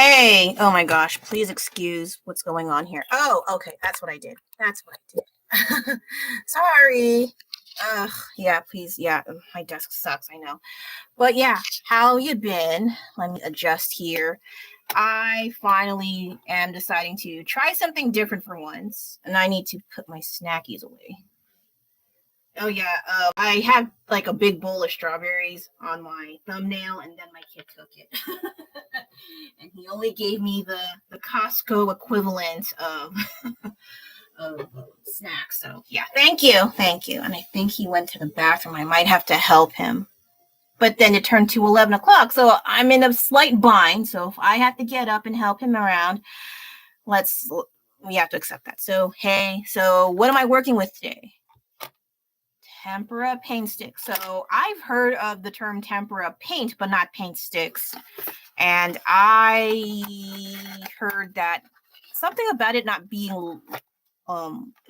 Hey, oh my gosh, please excuse what's going on here. Oh, okay, that's what I did. Sorry. Yeah, please. Yeah, my desk sucks, I know. But yeah, how you been? Let me adjust here. I finally am deciding to try something different for once, and I need to put my snackies away. Oh yeah, I have like a big bowl of strawberries on my thumbnail, and then my kid took it, and he only gave me the Costco equivalent of of snacks. So yeah, thank you. And I think he went to the bathroom. I might have to help him, but then it turned to 11 o'clock, so I'm in a slight bind. So if I have to get up and help him around, let's we have to accept that. So hey, so what am I working with today? Tempera paint sticks. So I've heard of the term tempera paint, but not paint sticks. And I heard that something about it not being it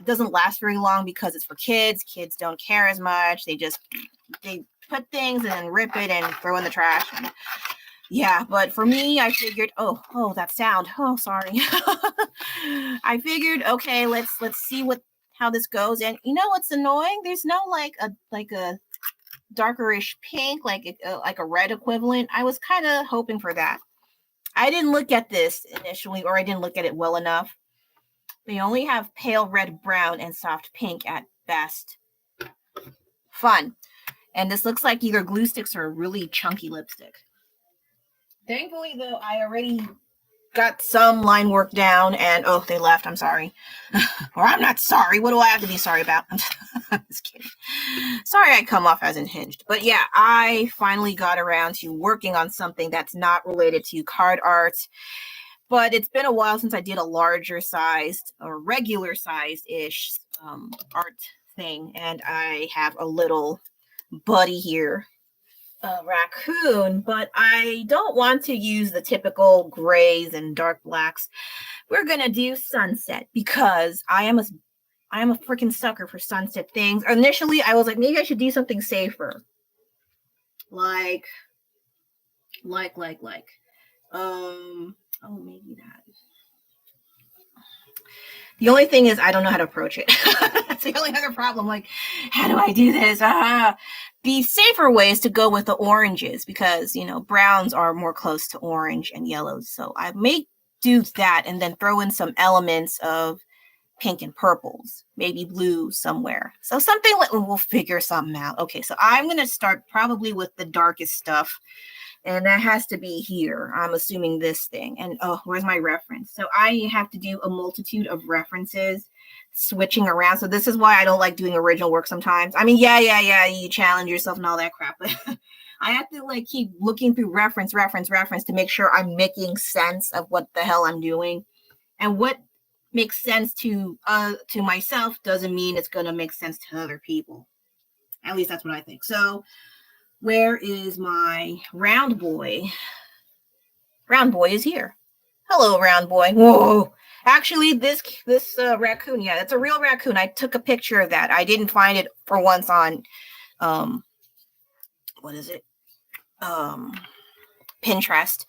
doesn't last very long because it's for kids. Kids don't care as much. They put things and then rip it and throw in the trash. And yeah, but for me, I figured, oh, that sound. Oh, sorry. I figured, okay, let's see how this goes. And you know what's annoying? There's no like a darkerish pink, like a red equivalent. I was kind of hoping for that. I didn't look at this initially, or I didn't look at it well enough. They only have pale red, brown, and soft pink at best. Fun. And this looks like either glue sticks or a really chunky lipstick. Thankfully, though, I already got some line work down, and they left. I'm sorry. Or I'm not sorry. What do I have to be sorry about? I'm just kidding. Sorry I come off as unhinged. But yeah, I finally got around to working on something that's not related to card art. But it's been a while since I did a larger sized or regular sized-ish art thing. And I have a little buddy here, a raccoon, but I don't want to use the typical grays and dark blacks. We're gonna do sunset because I am a freaking sucker for sunset things. Initially, I was like, maybe I should do something safer, like, maybe that. The only thing is I don't know how to approach it. That's the only other problem. Like, how do I do this? The safer way is to go with the oranges because, browns are more close to orange and yellows. So I may do that and then throw in some elements of pink and purples, maybe blue somewhere. So something like we'll figure something out. Okay, so I'm going to start probably with the darkest stuff. And that has to be here. I'm assuming this thing. And where's my reference? So I have to do a multitude of references switching around. So this is why I don't like doing original work sometimes. I mean, yeah, you challenge yourself and all that crap. But I have to keep looking through reference to make sure I'm making sense of what the hell I'm doing. And what makes sense to myself doesn't mean it's going to make sense to other people. At least that's what I think. So where is my round boy? Round boy is here. Hello, round boy. Whoa. Actually, this raccoon, yeah, that's a real raccoon. I took a picture of that. I didn't find it for once on, what is it? Pinterest.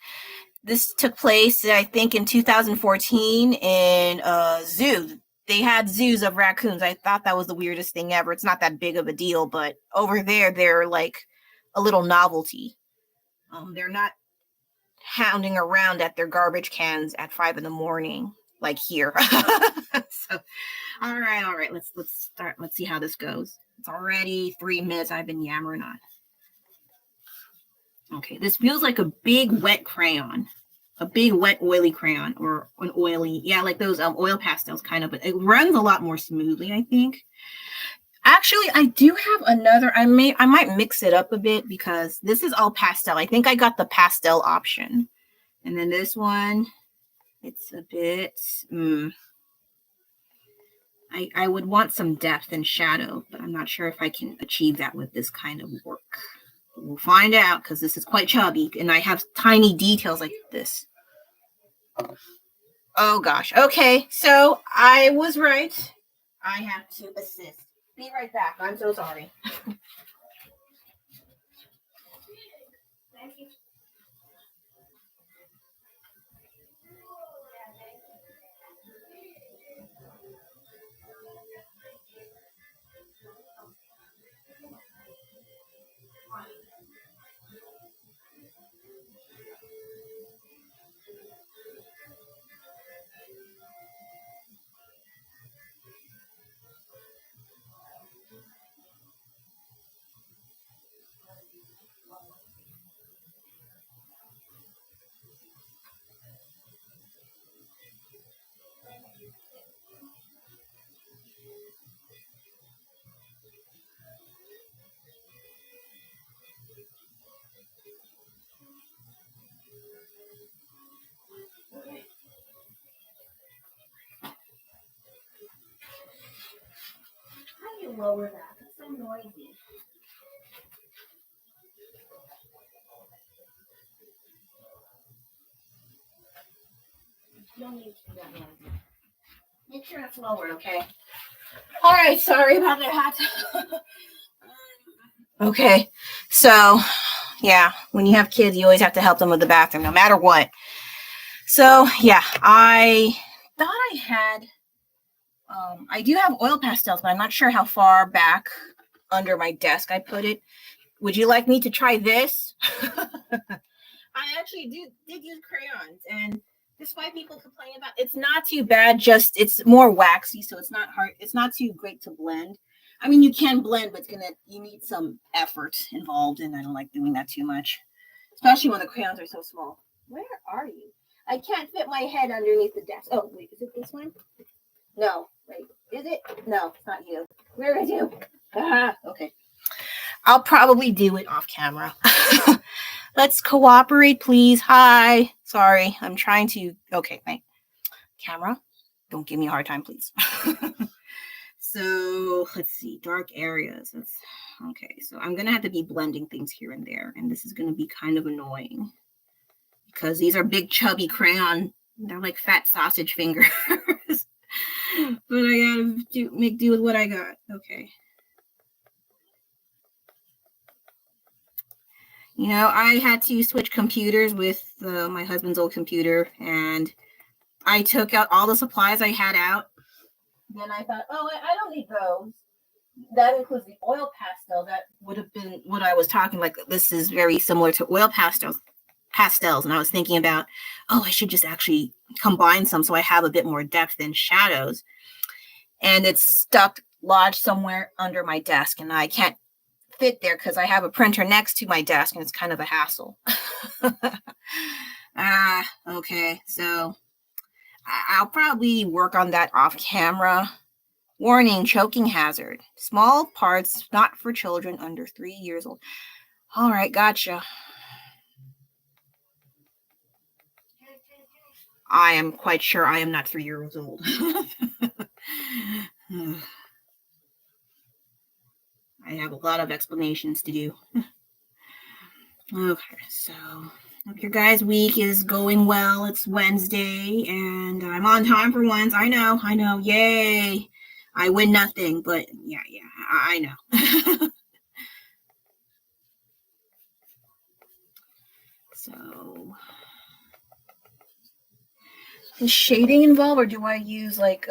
This took place, I think, in 2014 in a zoo. They had zoos of raccoons. I thought that was the weirdest thing ever. It's not that big of a deal, but over there, they're like a little novelty. They're not hounding around at their garbage cans at 5 a.m. like here. So, all right. Let's start. Let's see how this goes. It's already 3 minutes. I've been yammering on. Okay, this feels like a big wet crayon, a big wet oily crayon, or an oily, like those oil pastels kind of. But it runs a lot more smoothly, I think. Actually, I do have another. I might mix it up a bit because this is all pastel. I think I got the pastel option. And then this one, it's a bit, I would want some depth and shadow, but I'm not sure if I can achieve that with this kind of work. We'll find out because this is quite chubby and I have tiny details like this. Oh gosh. Okay, so I was right. I have to assist. Be right back. I'm so sorry. Thank you. lower that. It's so noisy. You don't need to do that noisy. Make sure it's lowered, okay? All right, sorry about that. Okay, so yeah, when you have kids, you always have to help them with the bathroom, no matter what. So yeah, I thought I had, I do have oil pastels, but I'm not sure how far back under my desk I put it. Would you like me to try this? I actually did use crayons, and despite people complaining about it's not too bad, just it's more waxy, so it's not hard, it's not too great to blend. I mean, you can blend, but you need some effort involved, and I don't like doing that too much, especially when the crayons are so small. Where are you? I can't fit my head underneath the desk. Oh, wait, is it this one? No, wait, is it? No, it's not you. Where is you? Ah, okay. I'll probably do it off camera. Let's cooperate, please. Hi. Sorry, I'm trying to. Okay, thank camera. Don't give me a hard time, please. So let's see, dark areas. Okay. So I'm gonna have to be blending things here and there, and this is gonna be kind of annoying because these are big, chubby crayon. They're like fat sausage fingers. But I gotta make do with what I got. Okay. You know, I had to switch computers with my husband's old computer, and I took out all the supplies I had out. Then I thought, oh, I don't need those. That includes the oil pastel. That would have been what I was talking like. This is very similar to oil pastels. And I was thinking about, oh, I should just actually combine some so I have a bit more depth in shadows. And it's stuck lodged somewhere under my desk, and I can't fit there because I have a printer next to my desk, and it's kind of a hassle. Okay, so I'll probably work on that off camera. Warning, choking hazard. Small parts not for children under 3 years old. All right, gotcha. I am quite sure I am not 3 years old. I have a lot of explanations to do. Okay, so hope your guys' week is going well. It's Wednesday, and I'm on time for once. I know. Yay. I win nothing, but yeah, I know. So, is shading involved, or do I use like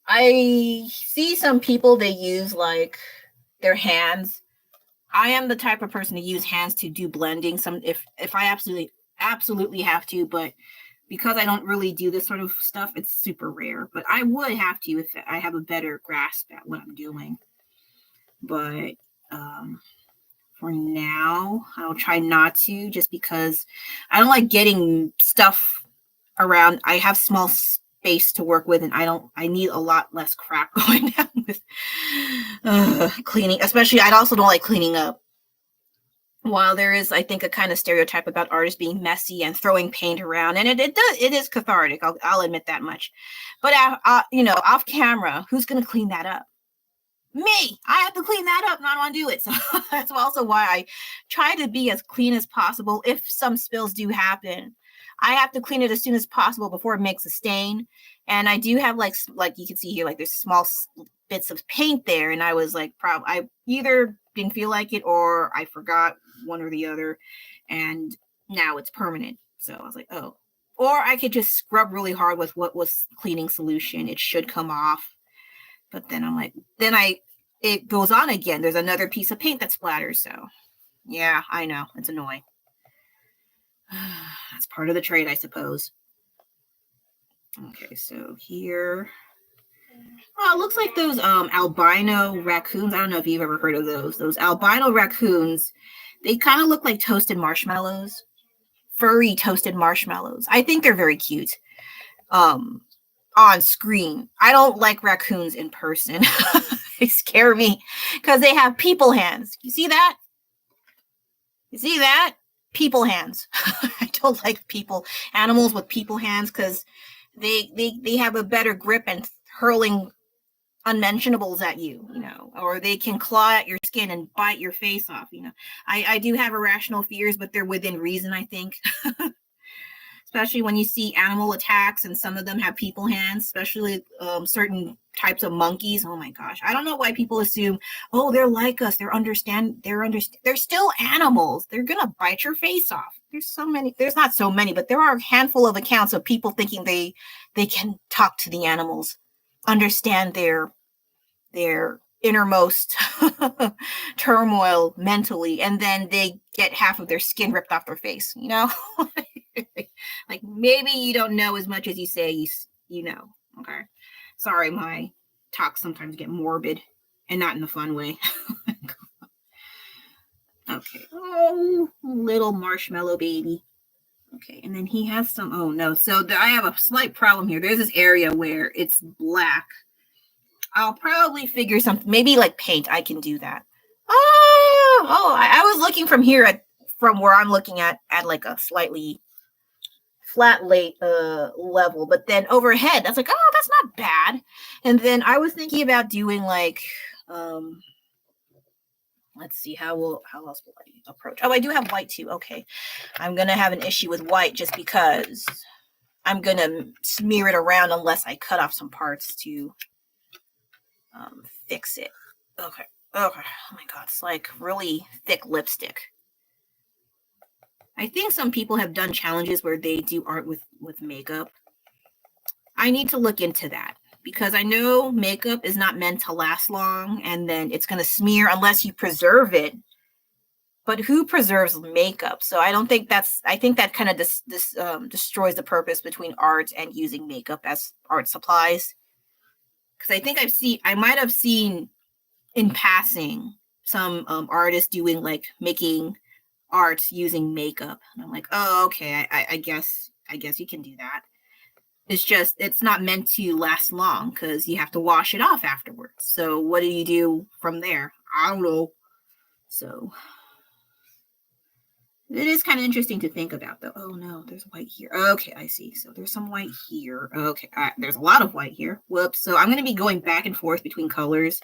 I see some people, they use like their hands. I am the type of person to use hands to do blending. If I absolutely have to, but because I don't really do this sort of stuff, it's super rare. But I would have to if I have a better grasp at what I'm doing. But for now, I'll try not to, just because I don't like getting stuff around. I have small space to work with, and I need a lot less crap going down with cleaning. Especially, I also don't like cleaning up. While there is, I think, a kind of stereotype about artists being messy and throwing paint around, and it is cathartic. I'll admit that much. But off camera, who's going to clean that up? Me. I have to clean that up, and I don't want to do it. So that's also why I try to be as clean as possible. If some spills do happen, I have to clean it as soon as possible before it makes a stain. And I do have like you can see here, like there's small bits of paint there, and I was like, I either didn't feel like it or I forgot, one or the other, and now it's permanent. So I was like, oh, or I could just scrub really hard with what was cleaning solution. It should come off. But then I'm like, it goes on again. There's another piece of paint that splatters. So yeah, I know, it's annoying. That's part of the trade, I suppose. Okay, so here. Oh, it looks like those albino raccoons. I don't know if you've ever heard of those. Those albino raccoons, they kind of look like toasted marshmallows. Furry toasted marshmallows. I think they're very cute. On screen. I don't like raccoons in person. They scare me because they have people hands. You see that? People hands. I don't like animals with people hands, because they have a better grip and hurling unmentionables at you, or they can claw at your skin and bite your face off. I do have irrational fears, but they're within reason, I think. Especially when you see animal attacks and some of them have people hands, especially certain types of monkeys. Oh my gosh. I don't know why people assume, oh, they're like us. They're still animals. They're going to bite your face off. There's not so many, but there are a handful of accounts of people thinking they can talk to the animals, understand their innermost turmoil mentally, and then they get half of their skin ripped off their face, like maybe you don't know as much as you say you know. Okay, sorry, my talks sometimes get morbid and not in a fun way. Okay, oh, little marshmallow baby. Okay, and then he has some, oh no, so I have a slight problem here. There's this area where it's black. I'll probably figure something, maybe like paint. I can do that. I was looking from here from where I'm looking at like a slightly flat level, but then overhead, that's like, oh, that's not bad. And then I was thinking about doing like, let's see, how else will I approach? Oh, I do have white too. Okay, I'm gonna have an issue with white just because I'm gonna smear it around unless I cut off some parts to fix it. Okay. Oh my god, it's like really thick lipstick. I think some people have done challenges where they do art with makeup. I need to look into that because I know makeup is not meant to last long, and then it's going to smear unless you preserve it. But who preserves makeup? So I don't think I think that kind of destroys the purpose between art and using makeup as art supplies. Because I think I might have seen in passing some artists doing like making art using makeup, and I'm like, oh, okay, I guess you can do that. It's just it's not meant to last long because you have to wash it off afterwards. So what do you do from there? I don't know. So it is kind of interesting to think about, though. Oh no, there's white here. Okay, I see. So there's some white here. Okay, there's a lot of white here. Whoops. So I'm going to be going back and forth between colors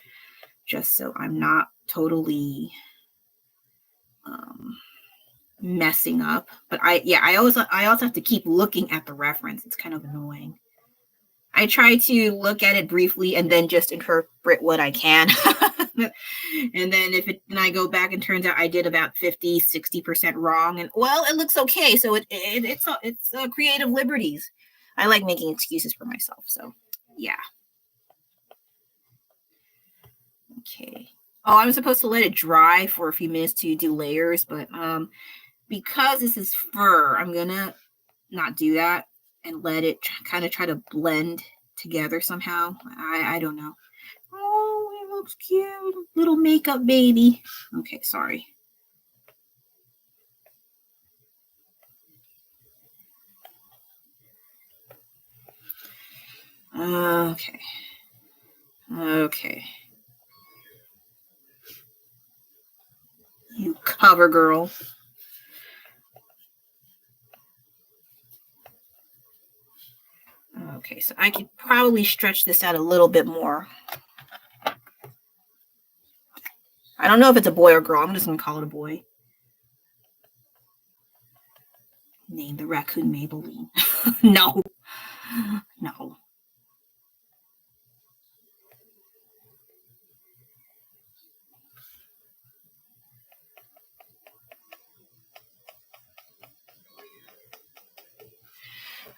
just so I'm not totally messing up. But I also have to keep looking at the reference. It's kind of annoying. I try to look at it briefly and then just interpret what I can. And then and I go back and turns out I did about 50-60% wrong, and well, it looks okay. So it's creative liberties. I like making excuses for myself. So yeah. Okay. Oh, I'm supposed to let it dry for a few minutes to do layers, but because this is fur, I'm gonna not do that and let it kind of try to blend together somehow. I don't know. Oh, it looks cute. Little makeup baby. Okay, sorry. Okay. Okay. You cover girl. Okay, so I could probably stretch this out a little bit more. I don't know if it's a boy or girl. I'm just going to call it a boy. Name the raccoon Maybelline. No. No.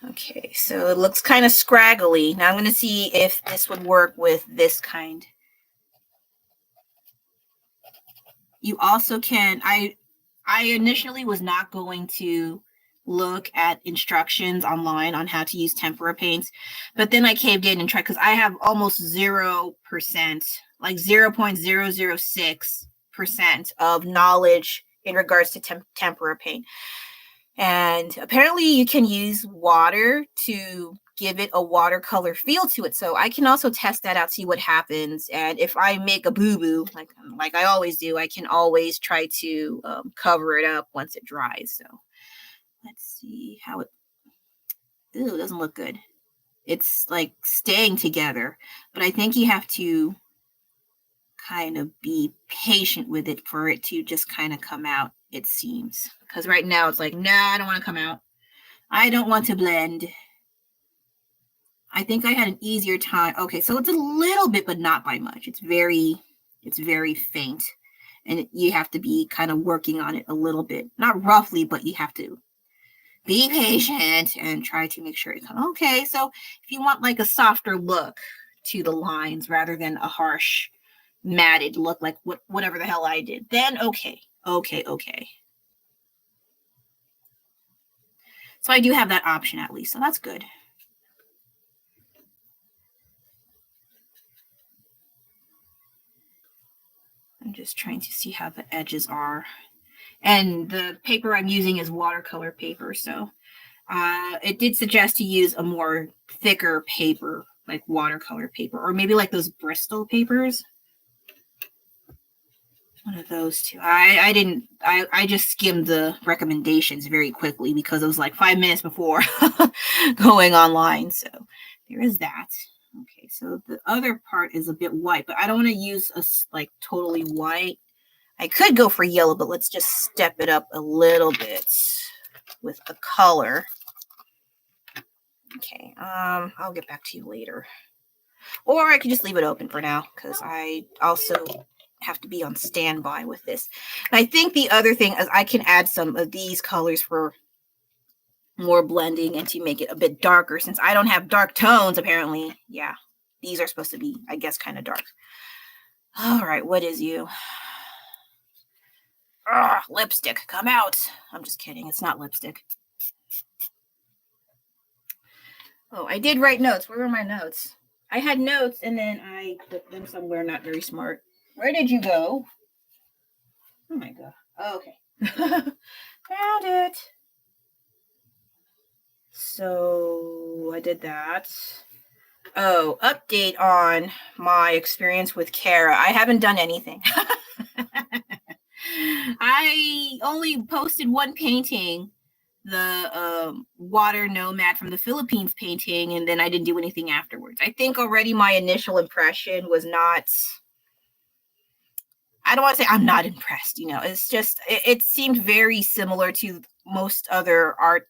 Okay, so it looks kind of scraggly. Now I'm going to see if this would work with this kind. You also can, I initially was not going to look at instructions online on how to use tempera paints, but then I caved in and tried because I have almost 0%, like 0.006% of knowledge in regards to tempera paint. And apparently you can use water to give it a watercolor feel to it. So I can also test that out, see what happens. And if I make a boo-boo, like I always do, I can always try to cover it up once it dries. So let's see how it, ooh, it doesn't look good. it's like staying together. But I think you have to kind of be patient with it for it to just kind of come out, it seems. Because right now it's like, nah, I don't want to come out. I don't want to blend. I think I had an easier time. Okay, so it's a little bit, but not by much. It's very faint. And you have to be kind of working on it a little bit. Not roughly, but you have to be patient and try to make sure it comes. Okay, so if you want like a softer look to the lines rather than a harsh matted look like whatever the hell I did, then okay. So I do have that option at least, so that's good. I'm just trying to see how the edges are. And the paper I'm using is watercolor paper, so it did suggest to use a more thicker paper, like watercolor paper, or maybe like those Bristol papers. One of those two. I just skimmed the recommendations very quickly because it was like 5 minutes before going online. So there is that. Okay, so the other part is a bit white, but I don't want to use a like totally white. I could go for yellow, but let's just step it up a little bit with the color. Okay, I'll get back to you later. Or I could just leave it open for now because I also have to be on standby with this. And I think the other thing is I can add some of these colors for more blending and to make it a bit darker since I don't have dark tones apparently. Yeah, these are supposed to be, I guess, kind of dark. All right, what is you? Lipstick, come out. I'm just kidding. It's not lipstick. Oh, I did write notes. Where were my notes? I had notes and then I put them somewhere not very smart. Where did you go? Oh my god. Oh, okay. Found it. So I did that. Oh, update on my experience with Kara. I haven't done anything. I only posted one painting, the water nomad from the Philippines painting, and then I didn't do anything afterwards. I think already my initial impression was not, I don't want to say I'm not impressed, you know, it's just, it seemed very similar to most other art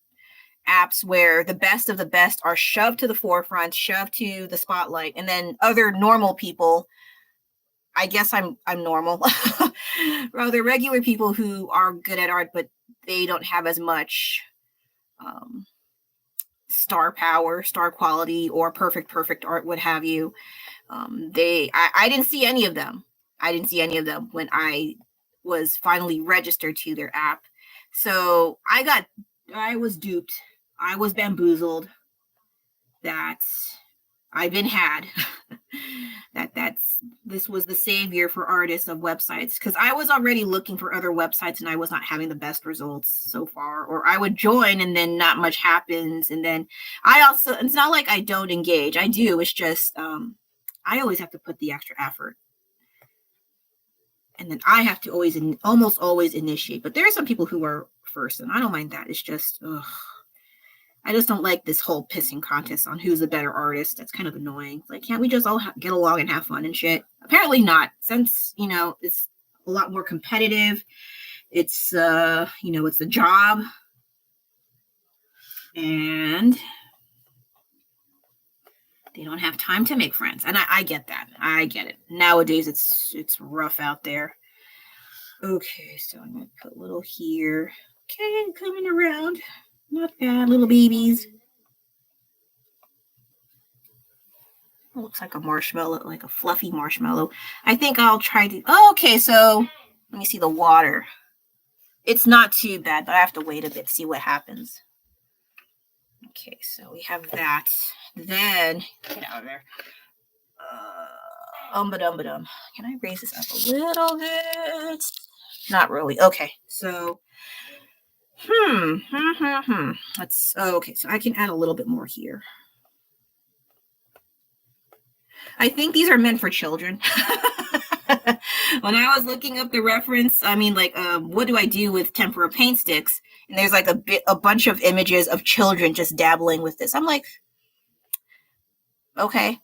apps where the best of the best are shoved to the forefront, shoved to the spotlight, and then other normal people, I guess I'm normal, rather regular people who are good at art, but they don't have as much star power, star quality, or perfect art, what have you. I didn't see any of them. I didn't see any of them when I was finally registered to their app. So I was duped. I was bamboozled that I've been had. This was the savior for artists of websites, because I was already looking for other websites and I was not having the best results so far. Or I would join and then not much happens. And then it's not like I don't engage. I do. It's just I always have to put the extra effort. And then I have to almost always initiate. But there are some people who are first, and I don't mind that. It's just, I just don't like this whole pissing contest on who's the better artist. That's kind of annoying. Like, can't we just all get along and have fun and shit? Apparently not, since, you know, it's a lot more competitive. It's, you know, it's a job. And they don't have time to make friends. And I get that. I get it. Nowadays, it's rough out there. Okay, so I'm going to put a little here. Okay, coming around. Not bad, little babies. It looks like a marshmallow, like a fluffy marshmallow. I think I'll try to... Oh, okay, so let me see the water. It's not too bad, but I have to wait a bit to see what happens. Okay, so we have that. Then, get out of there. Ba-dum. Can I raise this up a little bit? Not really. Okay, so... Let's, okay, so I can add a little bit more here. I think these are meant for children. When I was looking up the reference, I mean, like, what do I do with tempera paint sticks? And there's like a bunch of images of children just dabbling with this. I'm like, Okay.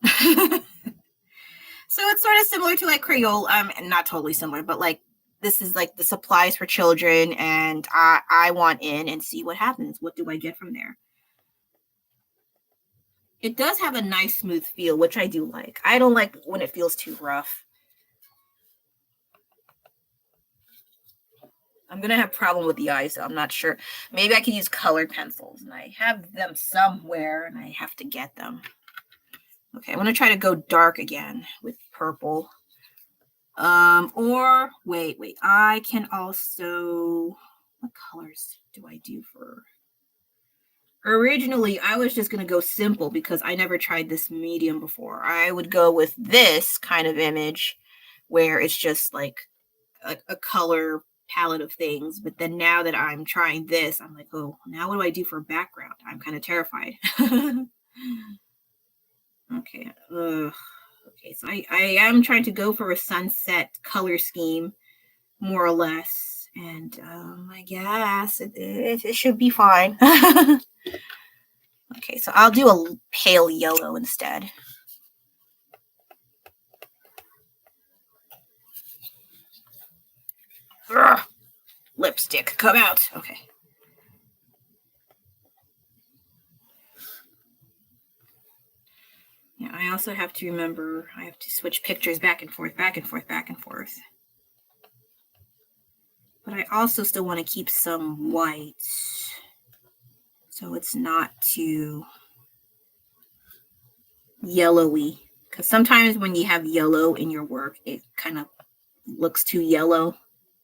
So it's sort of similar to like Crayola. Not totally similar, but like this is like the supplies for children, and I want in and see what happens. What do I get from there? It does have a nice smooth feel, which I do like. I don't like when it feels too rough. I'm gonna have a problem with the eyes, so I'm not sure. Maybe I can use colored pencils, and I have them somewhere, and I have to get them. Okay, I'm gonna try to go dark again with purple. Or wait, I can also, what colors do I do for? Originally, I was just gonna go simple because I never tried this medium before. I would go with this kind of image where it's just like a color palette of things. But then now that I'm trying this, I'm like, oh, now what do I do for background? I'm kind of terrified. Okay. Okay, so I am trying to go for a sunset color scheme, more or less. And I guess it should be fine. Okay, so I'll do a pale yellow instead. Ugh, lipstick, come out. Okay. Yeah, I also have to remember I have to switch pictures back and forth, back and forth, back and forth. But I also still want to keep some white, so it's not too yellowy. Because sometimes when you have yellow in your work, it kind of looks too yellow.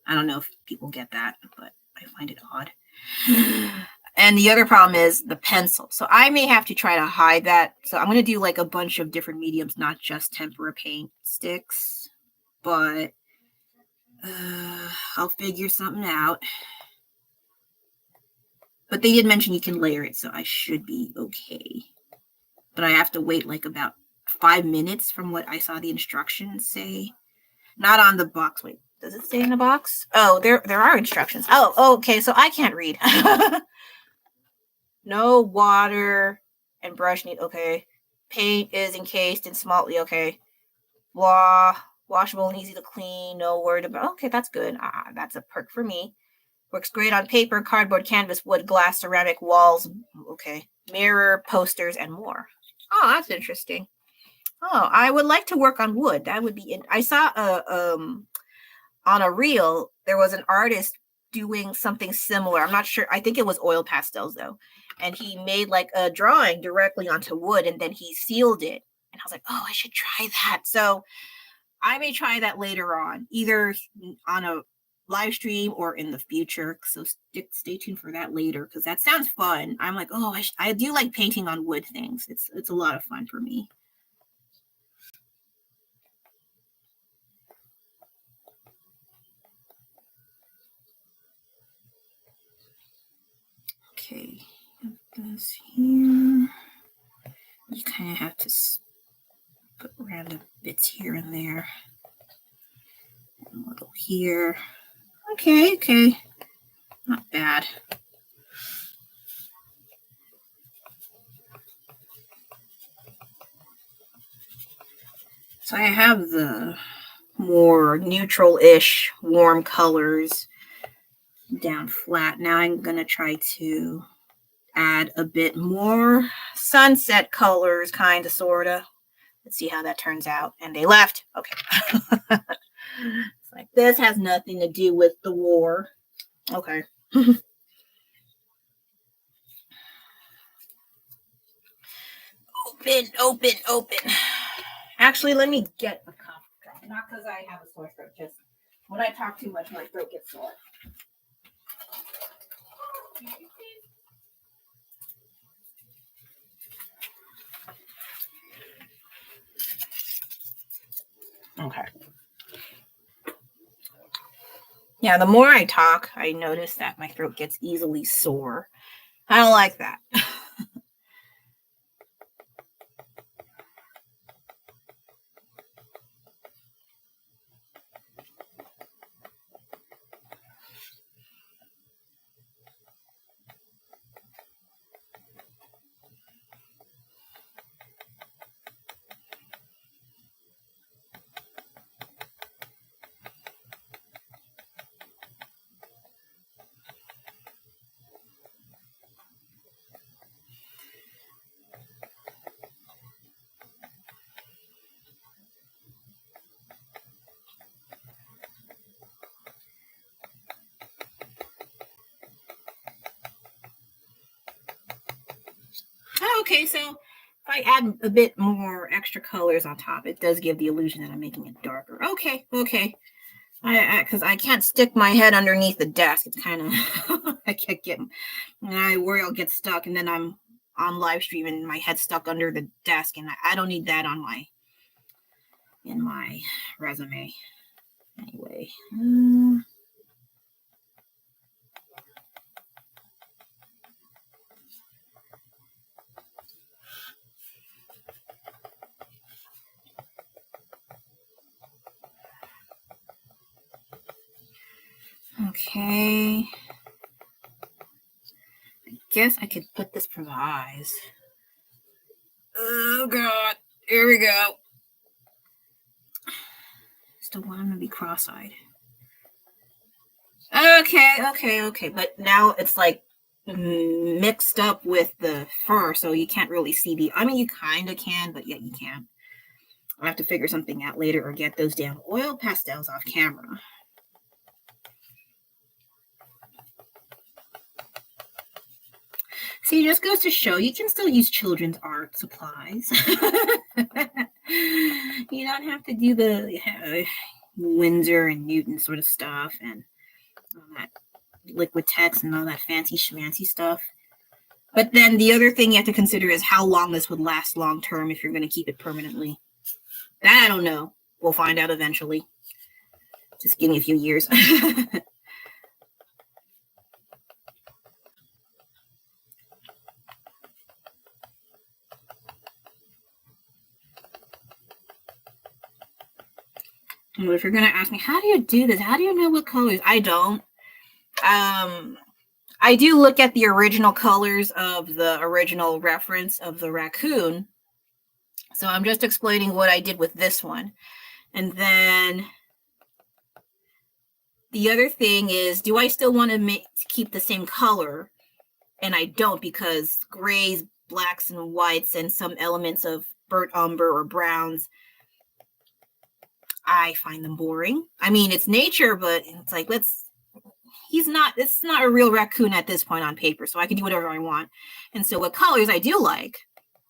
I don't know if people get that, but I find it odd. And the other problem is the pencil. So I may have to try to hide that. So I'm going to do like a bunch of different mediums, not just tempera paint sticks, but I'll figure something out. But they did mention you can layer it, so I should be okay. But I have to wait like about 5 minutes from what I saw the instructions say. Not on the box. Wait, does it say in the box? Oh, there are instructions. Oh, okay, so I can't read. No water and brush need. Okay. Paint is encased in small. Okay. Blah. Washable and easy to clean. No worried about. Okay, that's good. That's a perk for me. Works great on paper, cardboard, canvas, wood, glass, ceramic, walls. Okay. Mirror, posters, and more. Oh, that's interesting. Oh, I would like to work on wood. That would be. I saw on a reel there was an artist doing something similar. I'm not sure. I think it was oil pastels though, and he made like a drawing directly onto wood, and then he sealed it. And I was like, oh, I should try that. So I may try that later on, either on a live stream or in the future. So stay tuned for that later because that sounds fun. I'm like, oh, I do like painting on wood things. It's a lot of fun for me. Okay, this here. You kind of have to put random bits here and there. And a little here. Okay. Not bad. So I have the more neutral-ish warm colors down flat. Now I'm going to try to add a bit more sunset colors, kind of, sort of. Let's see how that turns out. And they left. Okay. It's like, this has nothing to do with the war. Okay. Open. Actually, let me get a cough drop. Not because I have a sore throat, just when I talk too much, my throat gets sore. Okay. Yeah, the more I talk, I notice that my throat gets easily sore. I don't like that. Okay, so if I add a bit more extra colors on top, it does give the illusion that I'm making it darker. Okay, okay. Because I can't stick my head underneath the desk. It's kind of I can't get. And I worry I'll get stuck, and then I'm on live stream and my head's stuck under the desk, and I don't need that on in my resume. Anyway. Okay. I guess I could put this for the eyes. Oh God. Here we go. Still want him to be cross-eyed. Okay. But now it's like mixed up with the fur, so you can't really see I mean, you kind of can, but yet you can't. I'll have to figure something out later or get those damn oil pastels off camera. See, it just goes to show you can still use children's art supplies. You don't have to do the Winsor and Newton sort of stuff and all that liquid text and all that fancy schmancy stuff. But then the other thing you have to consider is how long this would last long term if you're going to keep it permanently. That I don't know. We'll find out eventually. Just give me a few years. Well, if you're going to ask me, how do you do this? How do you know what colors? I don't. I do look at the original colors of the original reference of the raccoon. So I'm just explaining what I did with this one. And then the other thing is, do I still want to keep the same color? And I don't, because grays, blacks, and whites, and some elements of burnt umber or browns, I find them boring. I mean, it's nature, but it's like, it's not a real raccoon at this point on paper, so I can do whatever I want. And so what colors I do like,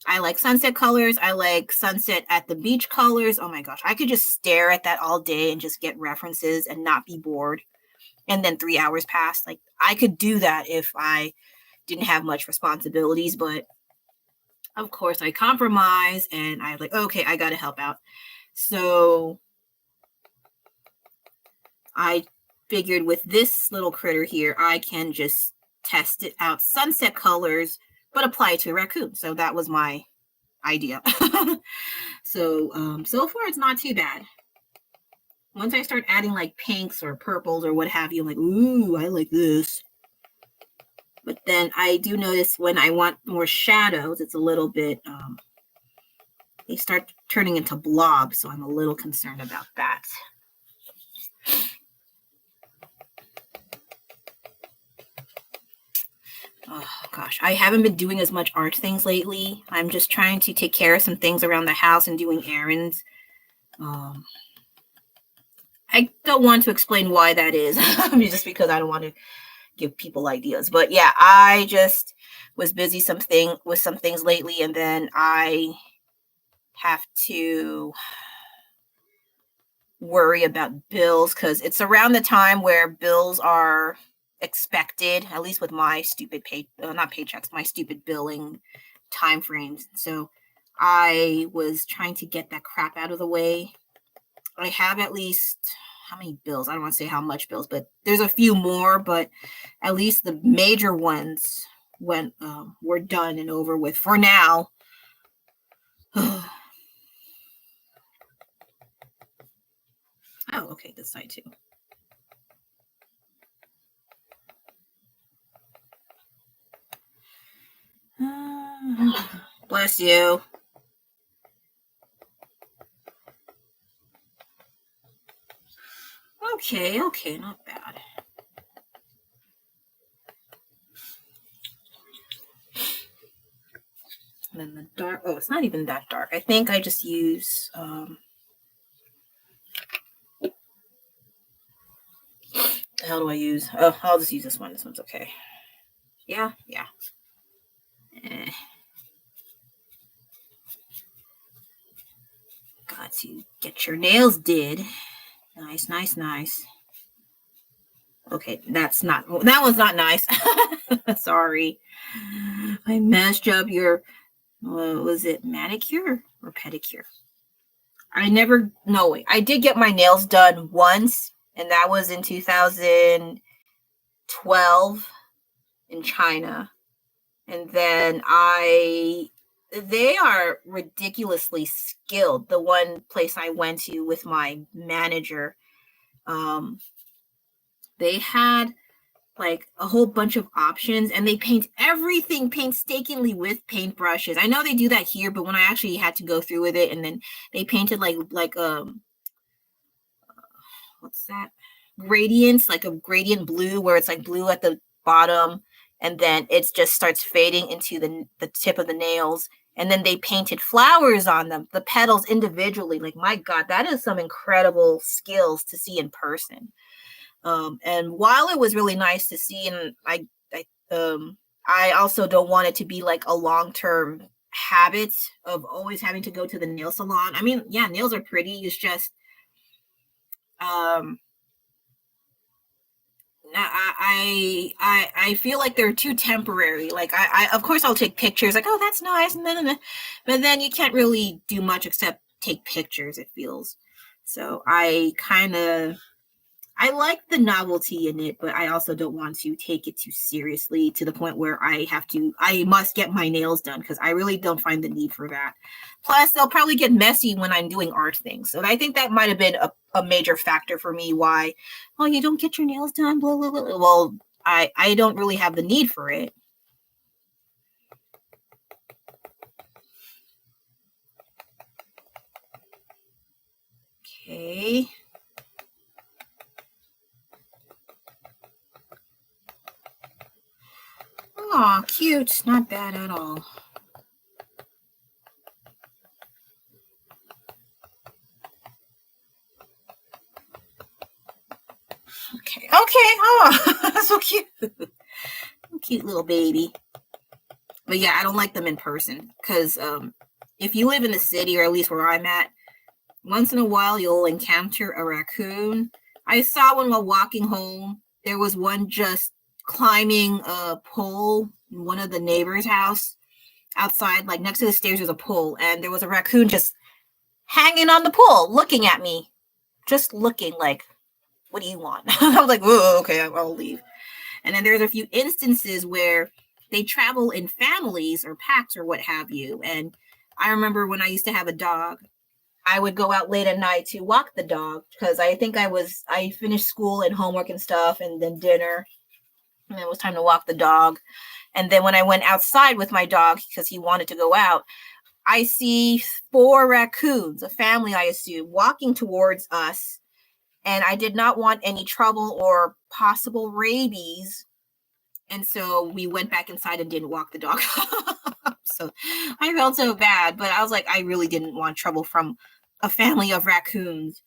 I like sunset colors. I like sunset at the beach colors. Oh my gosh, I could just stare at that all day and just get references and not be bored. And then 3 hours pass. Like, I could do that if I didn't have much responsibilities, but of course I compromise and I like, okay, I got to help out. So I figured with this little critter here, I can just test it out sunset colors, but apply it to a raccoon. So that was my idea. So far it's not too bad. Once I start adding like pinks or purples or what have you, I'm like, ooh, I like this. But then I do notice when I want more shadows, it's a little bit, they start turning into blobs. So I'm a little concerned about that. Oh gosh, I haven't been doing as much art things lately. I'm just trying to take care of some things around the house and doing errands. I don't want to explain why that is, just because I don't want to give people ideas. But yeah, I just was busy with some things lately, and then I have to worry about bills because it's around the time where bills are expected, at least with my stupid not paychecks, my stupid billing time frames. So I was trying to get that crap out of the way. I have at least, how many bills? I don't want to say how much bills, but there's a few more, but at least the major ones were done and over with for now. Oh, okay, this side too. Bless you. Okay, not bad. And then the dark, it's not even that dark. I think I just use, the hell do I use? Oh, I'll just use this one. This one's okay. Yeah. got to get your nails did. Nice, nice, nice. Okay, that one's not nice. Sorry. I messed up your, was it manicure or pedicure? I did get my nails done once, and that was in 2012 in China. And then they are ridiculously skilled. The one place I went to with my manager, they had like a whole bunch of options, and they paint everything painstakingly with paintbrushes. I know they do that here, but when I actually had to go through with it, and then they painted like what's that? Gradients, like a gradient blue, where it's like blue at the bottom, and then it just starts fading into the tip of the nails. And then they painted flowers on them, the petals individually. Like, my God, that is some incredible skills to see in person. And while it was really nice to see, and I also don't want it to be like a long-term habit of always having to go to the nail salon. I mean, yeah, nails are pretty. It's just, I feel like they're too temporary. Like I of course I'll take pictures, like, oh, that's nice, and but then you can't really do much except take pictures, it feels. So I like the novelty in it, but I also don't want to take it too seriously to the point where I must get my nails done, because I really don't find the need for that. Plus, they'll probably get messy when I'm doing art things. So I think that might have been a major factor for me why, oh, you don't get your nails done, blah, blah, blah. Well, I don't really have the need for it. Okay. Oh, cute. Not bad at all. Okay. Oh, so cute. Cute little baby. But yeah, I don't like them in person, because if you live in the city, or at least where I'm at, once in a while you'll encounter a raccoon. I saw one while walking home. There was one just climbing a pole in one of the neighbors' house outside, like next to the stairs. There's a pole, and there was a raccoon just hanging on the pole, looking at me, just looking like, what do you want? I was like, whoa, okay, I'll leave. And then there's a few instances where they travel in families or packs or what have you. And I remember when I used to have a dog, I would go out late at night to walk the dog, because I think I finished school and homework and stuff, and then dinner, and it was time to walk the dog. And then when I went outside with my dog, because he wanted to go out, I see 4 raccoons, a family, I assume, walking towards us. And I did not want any trouble or possible rabies. And so we went back inside and didn't walk the dog. So I felt so bad, but I was like, I really didn't want trouble from a family of raccoons.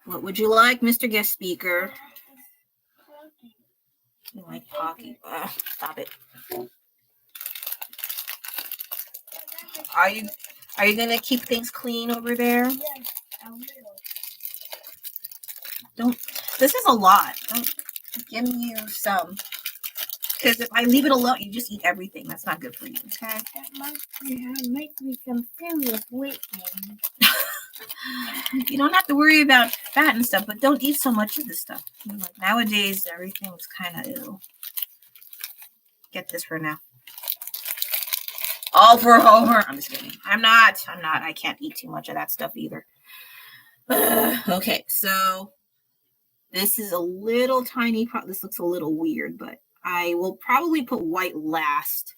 What would you like, Mr. Guest Speaker? You like Pocky? Stop it. Are you gonna keep things clean over there? Yes, I will. This is a lot. Don't give me some. Because if I leave it alone, you just eat everything. That's not good for you, okay? That might make me some serious weight gain. You don't have to worry about fat and stuff, but don't eat so much of this stuff. Like, nowadays, everything's kind of ill. Get this for now. All for Homer. I'm just kidding. I'm not. I can't eat too much of that stuff either. Okay, so this is a little tiny. This looks a little weird, but I will probably put white last.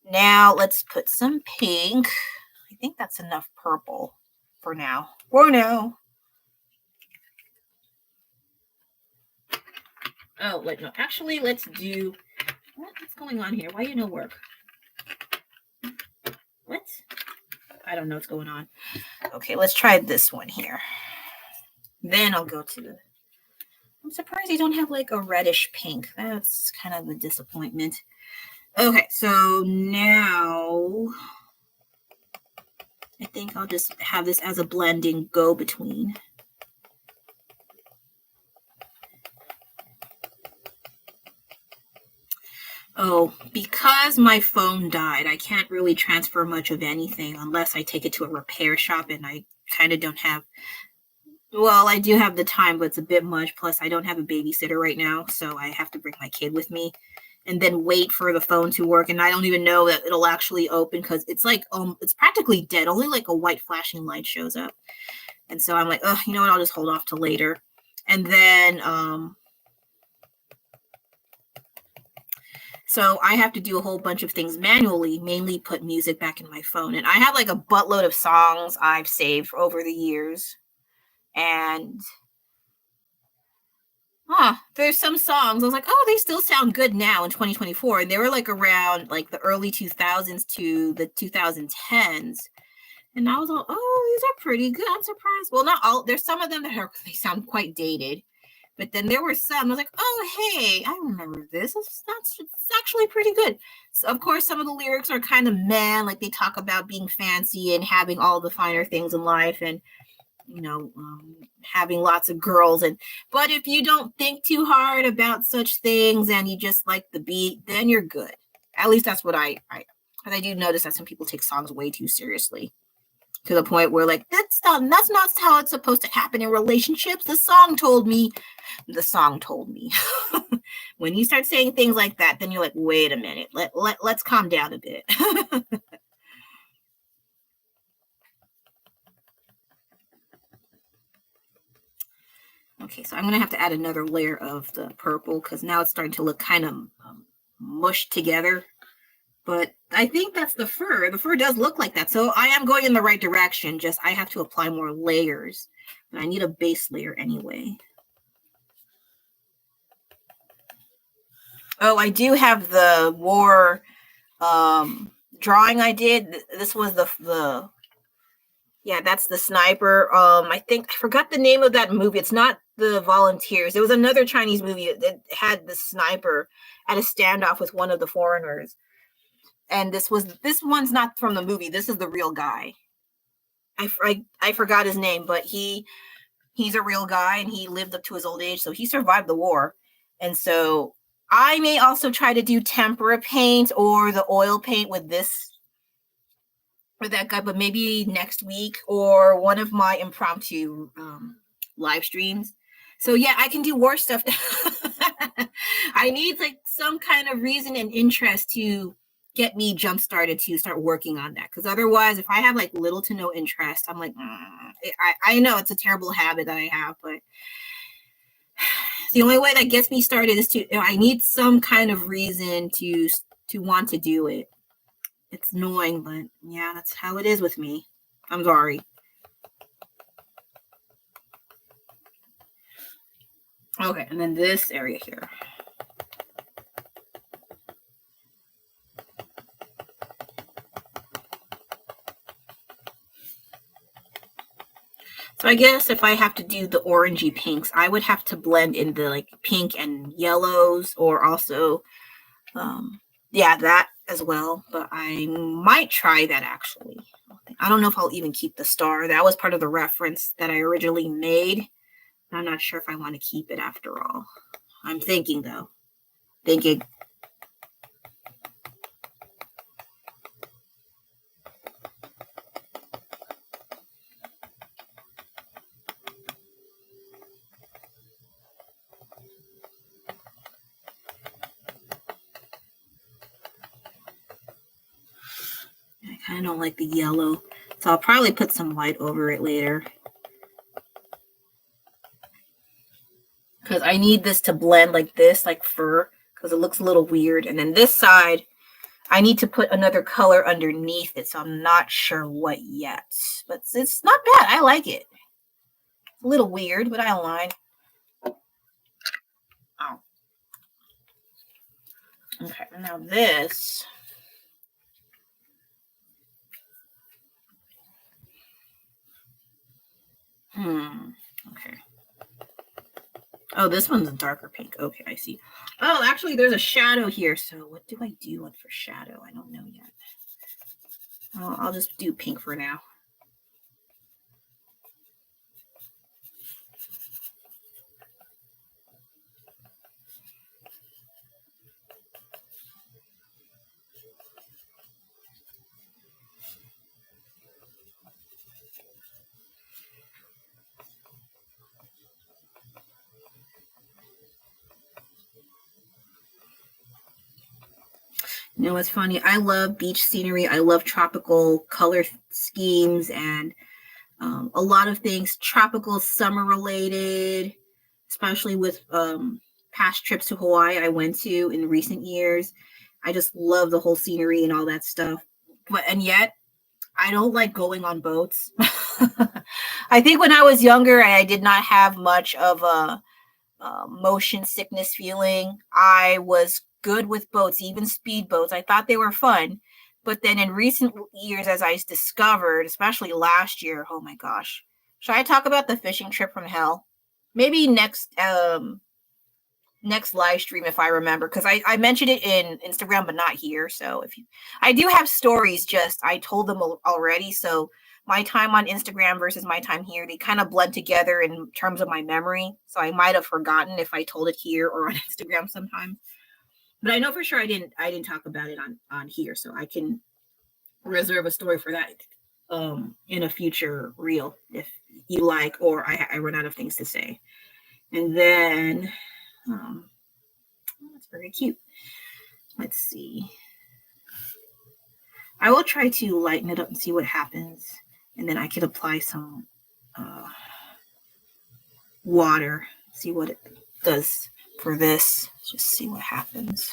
Now let's put some pink. I think that's enough purple for now. For now. Oh, wait, no. Actually, let's do... What's going on here? Why you no work? What? I don't know what's going on. Okay, let's try this one here. Then I'll go to the... I'm surprised you don't have like a reddish pink. That's kind of a disappointment. Okay, so now I think I'll just have this as a blending go-between. Oh, because my phone died, I can't really transfer much of anything unless I take it to a repair shop, and I kind of don't have. Well, I do have the time, but it's a bit much. Plus, I don't have a babysitter right now, so I have to bring my kid with me and then wait for the phone to work. And I don't even know that it'll actually open because it's like it's practically dead. Only like a white flashing light shows up. And so I'm like, oh, you know what? I'll just hold off till later. And then so I have to do a whole bunch of things manually, mainly put music back in my phone. And I have like a buttload of songs I've saved over the years. And there's some songs I was like, oh, they still sound good now in 2024. And they were like around like the early 2000s to the 2010s. And I was like, oh, these are pretty good. I'm surprised. Well, not all. There's some of them that they sound quite dated. But then there were some, I was like, oh, hey, I remember this. It's actually pretty good. So, of course, some of the lyrics are kind of meh, like they talk about being fancy and having all the finer things in life and, having lots of girls. But if you don't think too hard about such things and you just like the beat, then you're good. At least that's what I do notice that some people take songs way too seriously. To the point where like that's not how it's supposed to happen in relationships. The song told me. When you start saying things like that, then you're like, wait a minute, let's calm down a bit. Okay, so I'm gonna have to add another layer of the purple because now it's starting to look kind of mushed together. But I think that's the fur. The fur does look like that. So I am going in the right direction. Just I have to apply more layers. But I need a base layer anyway. Oh, I do have the war drawing I did. This was the yeah, that's the sniper. I think I forgot the name of that movie. It's not the Volunteers. It was another Chinese movie that had the sniper at a standoff with one of the foreigners. And this one's not from the movie. This is the real guy. I forgot his name, but he's a real guy and he lived up to his old age, so he survived the war. And so I may also try to do tempera paint or the oil paint with this or that guy, but maybe next week or one of my impromptu live streams. So yeah, I can do war stuff. I need like some kind of reason and interest to get me jump started to start working on that. Because otherwise, if I have like little to no interest, I'm like, I know it's a terrible habit that I have, but the only way that gets me started is I need some kind of reason to want to do it. It's annoying, but yeah, that's how it is with me. I'm sorry. Okay, and then this area here. So I guess if I have to do the orangey pinks, I would have to blend in the like pink and yellows, or also, that as well. But I might try that actually. I don't know if I'll even keep the star. That was part of the reference that I originally made. I'm not sure if I want to keep it after all. I'm thinking though. I kind of don't like the yellow, so I'll probably put some white over it later. Because I need this to blend like this, like fur, because it looks a little weird. And then this side, I need to put another color underneath it, so I'm not sure what yet. But it's not bad. I like it. It's a little weird, but I don't mind. Oh. Okay, now this. Okay. Oh, this one's a darker pink. Okay, I see. Oh, actually, there's a shadow here. So what do I do for shadow? I don't know yet. I'll just do pink for now. You know what's funny? I love beach scenery. I love tropical color schemes and a lot of things tropical, summer related, especially with past trips to Hawaii I went to in recent years. I just love the whole scenery and all that stuff. And yet I don't like going on boats. I think when I was younger, I did not have much of a motion sickness feeling. I was good with boats, even speedboats. I thought they were fun. But then in recent years, as I discovered, especially last year, oh my gosh. Should I talk about the fishing trip from hell? Maybe next live stream if I remember, because I mentioned it in Instagram but not here. So I do have stories, just I told them already. So my time on Instagram versus my time here, they kind of blend together in terms of my memory. So I might have forgotten if I told it here or on Instagram sometimes. But I know for sure I didn't talk about it on here. So I can reserve a story for that in a future reel if you like, or I run out of things to say. And then that's very cute. Let's see. I will try to lighten it up and see what happens. And then I could apply some water, see what it does for this. Just see what happens.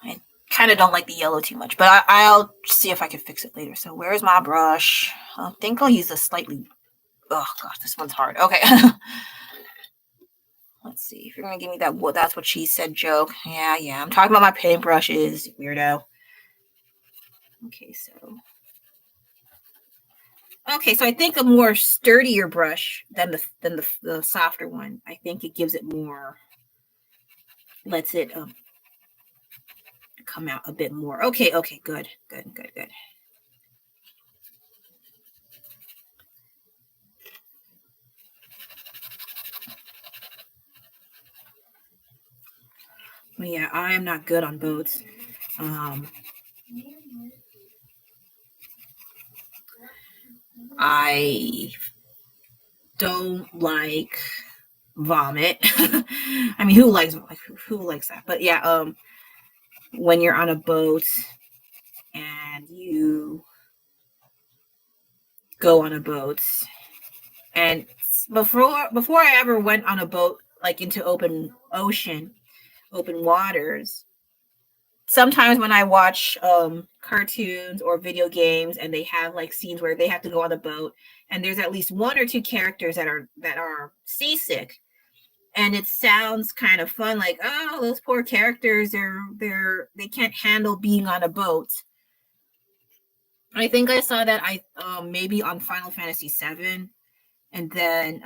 I kind of don't like the yellow too much, but I'll see if I can fix it later. So where's my brush? I think I'll use a slightly... Oh, gosh, this one's hard. Okay. Let's see. If you're going to give me that, well, that's what she said joke. Yeah. I'm talking about my paintbrushes, weirdo. Okay, so I think a more sturdier brush than the softer one. I think it gives it more, lets it come out a bit more. Okay, good. But yeah, I am not good on boats. I don't like vomit. I mean, who likes that? But yeah, when you're on a boat and you go on a boat, and before I ever went on a boat, like into open ocean, open waters, sometimes when I watch cartoons or video games and they have like scenes where they have to go on a boat and there's at least one or two characters that are seasick, and it sounds kind of fun, like, oh, those poor characters, they can't handle being on a boat. I think I saw that maybe on Final Fantasy VII, and then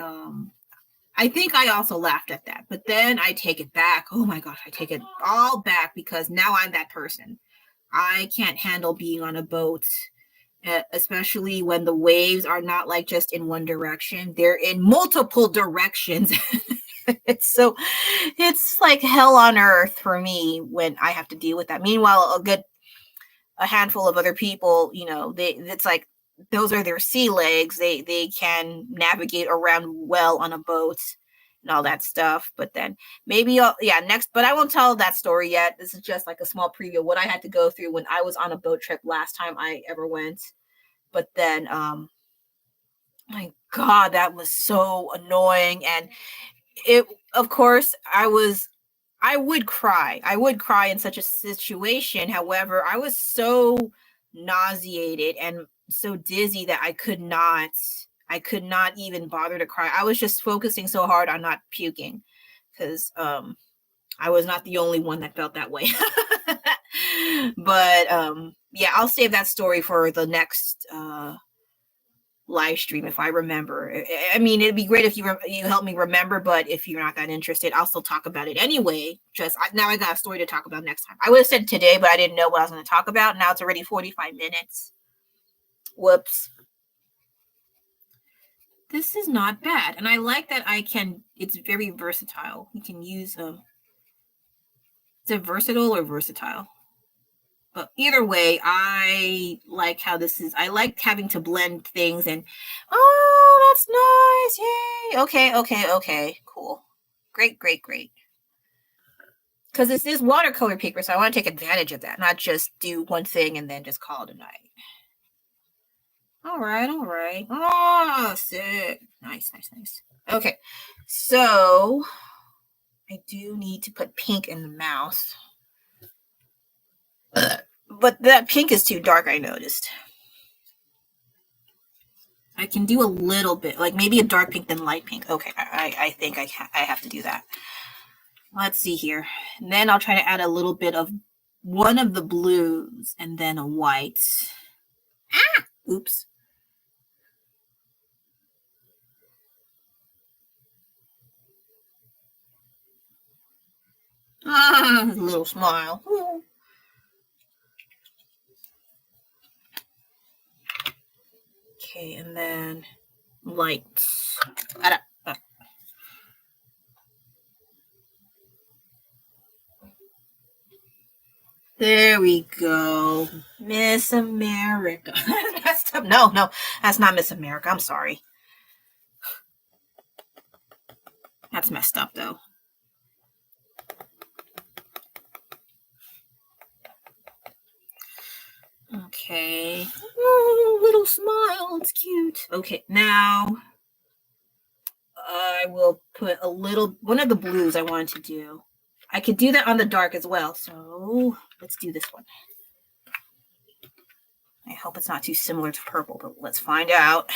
I think I also laughed at that, but then I take it back. Oh my gosh, I take it all back because now I'm that person. I can't handle being on a boat, especially when the waves are not like just in one direction. They're in multiple directions. It's like hell on earth for me when I have to deal with that. Meanwhile, a handful of other people, it's like those are their sea legs. They can navigate around well on a boat and all that stuff. But then maybe next, but I won't tell that story yet. This is just like a small preview of what I had to go through when I was on a boat trip last time I ever went. But then my God, that was so annoying. And it, of course, I would cry. I would cry in such a situation. However, I was so nauseated and so dizzy that I could not even bother to cry. I was just focusing so hard on not puking because I was not the only one that felt that way. But yeah, I'll save that story for the next live stream if I remember. I mean, it'd be great if you help me remember, but if you're not that interested, I'll still talk about it anyway. Now I got a story to talk about next time. I would have said today, but I didn't know what I was going to talk about. Now it's already 45 minutes. Whoops. This is not bad, and I like that it's very versatile. You can use is it versatile or versatile? But either way, I like how this is. I like having to blend things and, oh, that's nice. Yay. Okay. Cool. Great. Because this is watercolor paper, so I want to take advantage of that, not just do one thing and then just call it a night. All right. Oh, sick. Nice. Okay, so I do need to put pink in the mouth. But that pink is too dark, I noticed. I can do a little bit, like maybe a dark pink then light pink. Okay, I think I have to do that. Let's see here. And then I'll try to add a little bit of one of the blues and then a white. Oops. A little smile. Ooh. Okay, and then lights. There we go. Miss America. No, that's not Miss America. I'm sorry. That's messed up, though. Okay. Oh, little smile. It's cute. Okay, now I will put one of the blues I wanted to do. I could do that on the dark as well. So let's do this one. I hope it's not too similar to purple, but let's find out.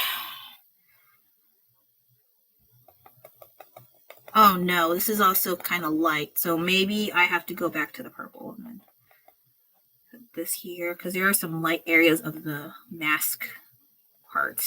Oh no, this is also kind of light. So maybe I have to go back to the purple and then put this here because there are some light areas of the mask part.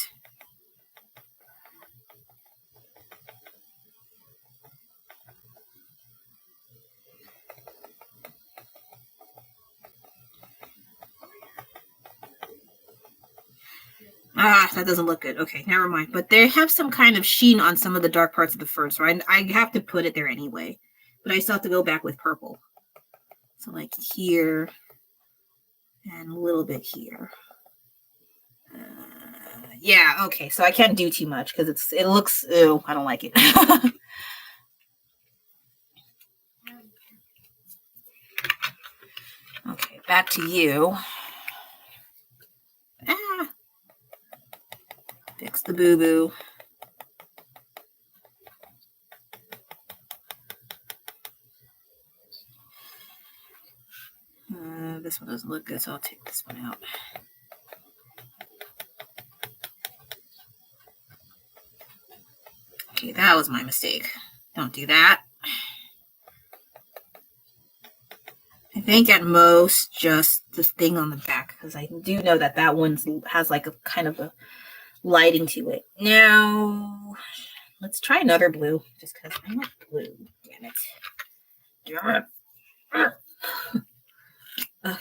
That doesn't look good. Okay, never mind. But they have some kind of sheen on some of the dark parts of the fur, so I have to put it there anyway. But I still have to go back with purple. So like here and a little bit here. Yeah, okay. So I can't do too much because it looks, ew, I don't like it. Okay, back to you. Fix the boo-boo. This one doesn't look good, so I'll take this one out. Okay, that was my mistake. Don't do that. I think at most just this thing on the back, because I do know that one has like a kind of a lighting to it. Now, let's try another blue, just because I want blue. Damn it. Okay.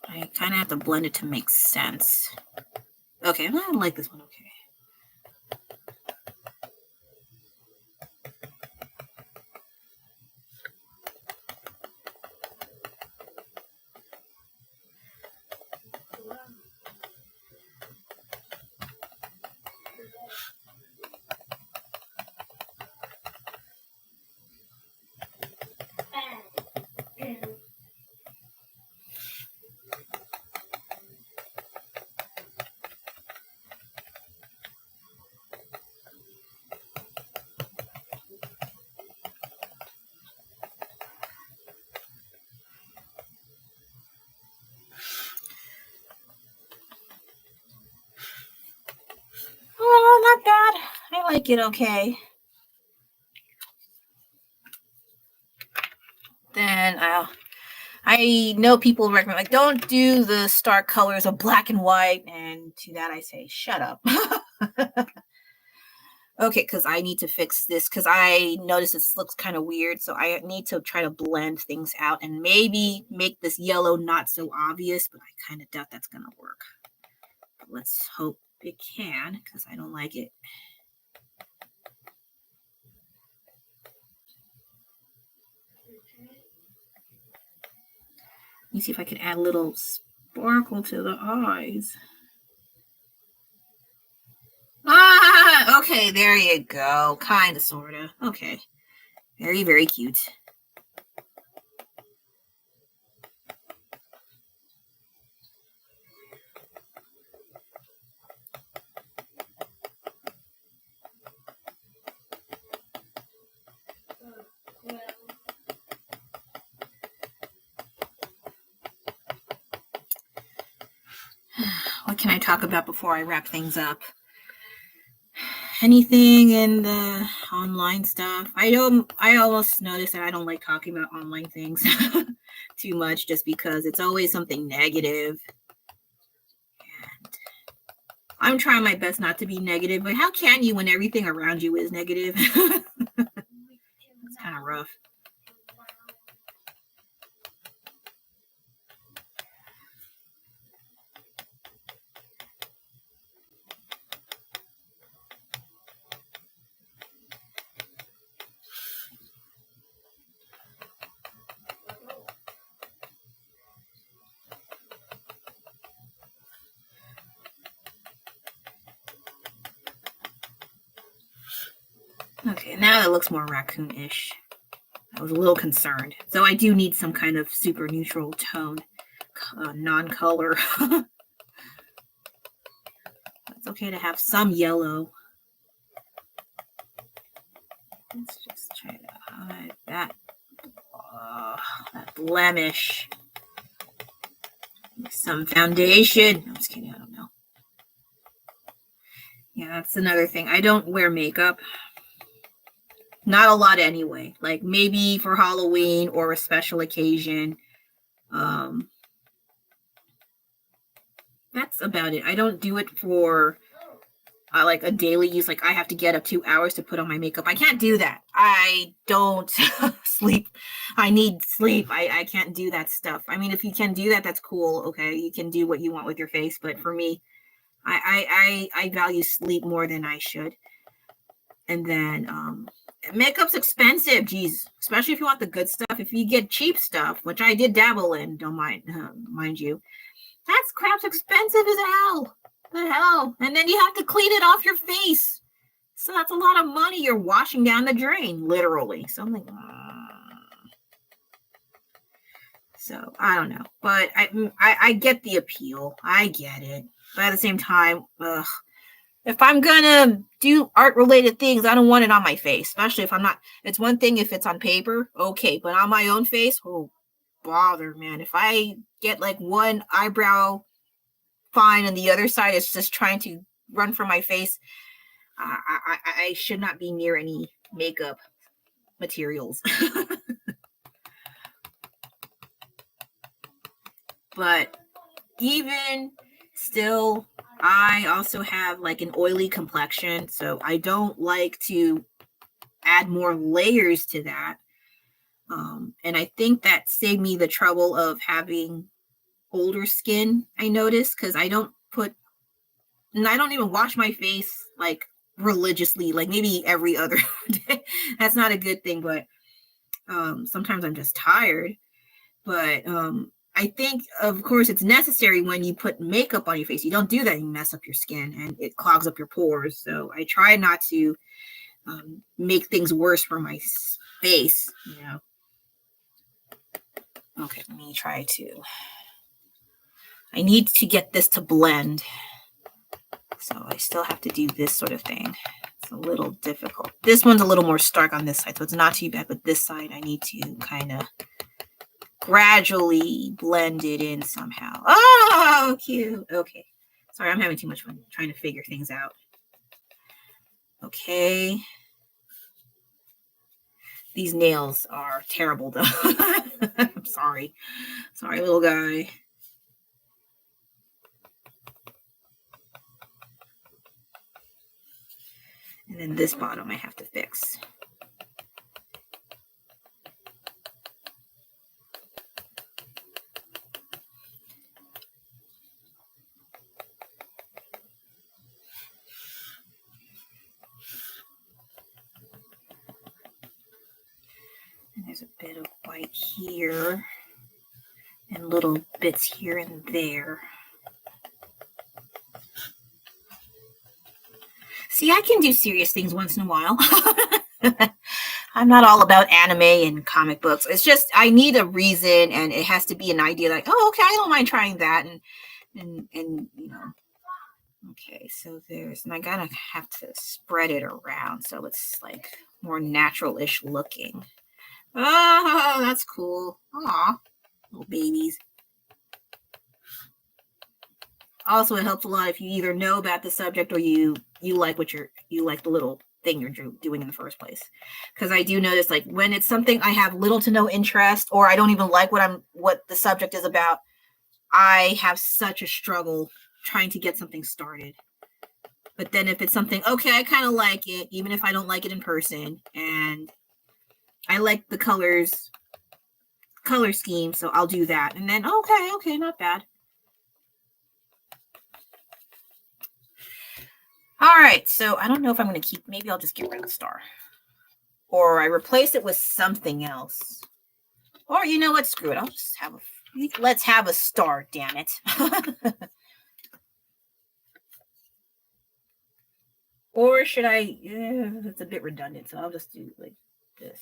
I kind of have to blend it to make sense. Okay, I like this one. Okay. Oh, not bad. I like it okay. then I know people recommend, like, don't do the stark colors of black and white. And to that I say, shut up. Okay, because I need to fix this because I notice this looks kind of weird. So I need to try to blend things out and maybe make this yellow not so obvious, but I kind of doubt that's going to work. But let's hope it can because I don't like it. Let me see if I can add a little sparkle to the eyes. Ah, okay, there you go. Kind of, sort of. Okay. Very, very cute. What can I talk about before I wrap things up? Anything in the online stuff? I almost notice that I don't like talking about online things too much just because it's always something negative. And I'm trying my best not to be negative, but how can you when everything around you is negative? It's kind of rough. Okay, now it looks more raccoon-ish. I was a little concerned. So I do need some kind of super neutral tone, non-color. It's okay to have some yellow. Let's just try to hide that blemish. Some foundation. I'm just kidding. I don't know. Yeah, that's another thing. I don't wear makeup. Not a lot anyway. Like maybe for Halloween or a special occasion. That's about it. I don't do it for like a daily use. Like I have to get up 2 hours to put on my makeup. I can't do that. I don't sleep. I need sleep. I can't do that stuff. I mean, if you can do that, that's cool. Okay, you can do what you want with your face. But for me, I value sleep more than I should. And then makeup's expensive, geez, especially if you want the good stuff. If you get cheap stuff, which I did dabble in, don't mind you, that's crap's expensive as hell. The hell. And then you have to clean it off your face. So that's a lot of money you're washing down the drain, literally. So I'm like, so I don't know. But I get the appeal. I get it. But at the same time, if I'm gonna do art-related things, I don't want it on my face, especially if I'm not. It's one thing if it's on paper, okay, but on my own face, oh, bother, man. If I get like one eyebrow fine and the other side is just trying to run from my face, I should not be near any makeup materials. But even still, I also have like an oily complexion, so I don't like to add more layers to that. And I think that saved me the trouble of having older skin, I noticed, because I don't even wash my face like religiously, like maybe every other day. That's not a good thing, but sometimes I'm just tired. But I think, of course, it's necessary when you put makeup on your face. You don't do that, you mess up your skin and it clogs up your pores. So I try not to make things worse for my face, you know. Okay, let me try to. I need to get this to blend. So I still have to do this sort of thing. It's a little difficult. This one's a little more stark on this side, so it's not too bad. But this side, I need to kind of gradually blend it in somehow. Oh, cute. Okay. Sorry, I'm having too much fun trying to figure things out. Okay. These nails are terrible though. I'm sorry. Sorry, little guy. And then this bottom I have to fix. And there's a bit of white here and little bits here and there. See, I can do serious things once in a while. I'm not all about anime and comic books. It's just I need a reason, and it has to be an idea like, oh, okay, I don't mind trying that, and you know. Okay, so and I gotta have to spread it around so it's like more natural-ish looking. Oh, that's cool. Aw, little babies. Also, it helps a lot if you either know about the subject or you like you like the little thing you're doing in the first place. Because I do notice, like, when it's something I have little to no interest, or I don't even like what the subject is about, I have such a struggle trying to get something started. But then if it's something, okay, I kind of like it, even if I don't like it in person, and I like the color scheme, so I'll do that. And then, okay, not bad. All right, so I don't know if I'm going to keep, maybe I'll just get rid of the star. Or I replace it with something else. Or you know what, screw it, I'll just let's have a star, damn it. Or should I, it's a bit redundant, so I'll just do like this.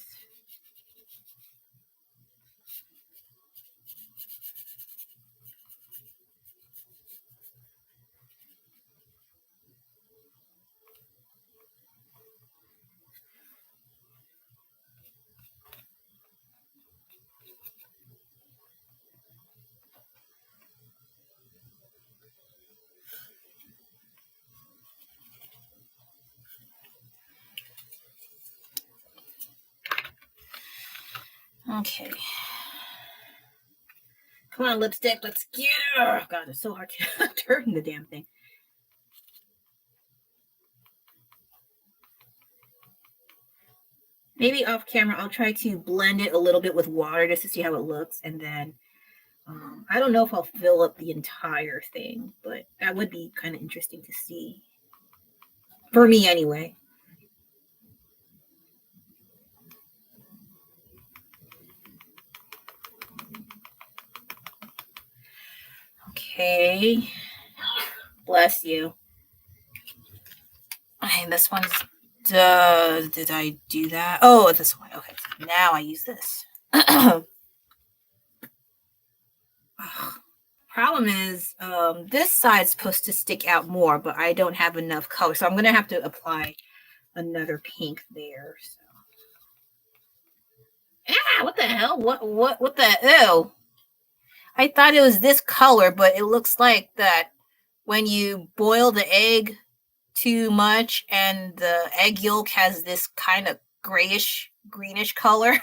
Okay. Come on, lipstick. Let's get. Oh, God, it's so hard to turn the damn thing. Maybe off camera, I'll try to blend it a little bit with water just to see how it looks. And then I don't know if I'll fill up the entire thing, but that would be kind of interesting to see. For me, anyway. Okay. Bless you. And this one's did I do that? Oh, this one. Okay. Now I use this. Problem is, this side's supposed to stick out more, but I don't have enough color. So I'm gonna have to apply another pink there. So. Ah, what the hell? What the ew? I thought it was this color, but it looks like that when you boil the egg too much and the egg yolk has this kind of greenish color.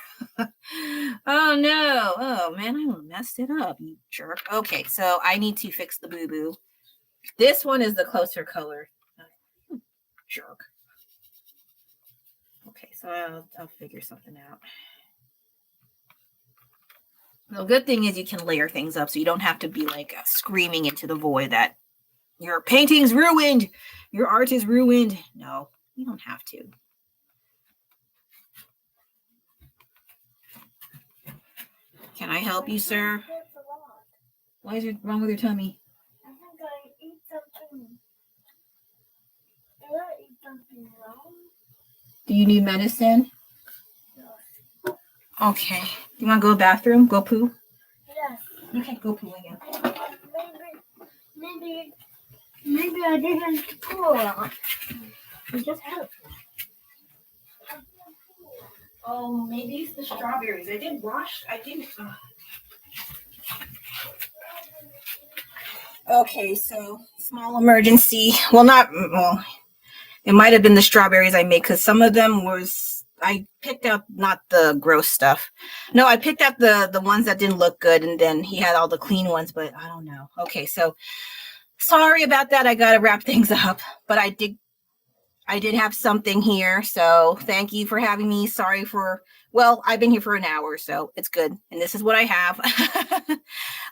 Oh no. Oh man, I messed it up, you jerk. Okay, so I need to fix the boo-boo. This one is the closer color. Jerk. Okay, so I'll figure something out. The good thing is you can layer things up so you don't have to be like screaming into the void that your painting's ruined, your art is ruined. No, you don't have to. Can I help you, sir? Why is it wrong with your tummy? I think I eat something. Did I eat something wrong? Do you need medicine? Yes. Okay. You want to go to the bathroom? Go poo? Yes. Okay, go poo again. Maybe I didn't pour. Just help. Oh, maybe it's the strawberries. I did. Okay, so small emergency. Well, it might have been the strawberries I made because some of them was I picked out not the gross stuff. No, I picked out the ones that didn't look good, and then he had all the clean ones, but I don't know. Okay, so sorry about that. I gotta wrap things up, but I did have something here, so thank you for having me. Sorry for, well, I've been here for an hour, so it's good. And this is what I have.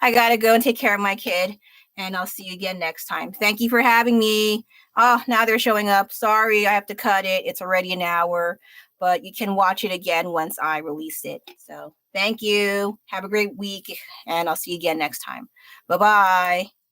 I gotta go and take care of my kid, and I'll see you again next time. Thank you for having me. Oh, now they're showing up. Sorry, I have to cut it. It's already an hour, but you can watch it again once I release it. So thank you. Have a great week, and I'll see you again next time. Bye-bye.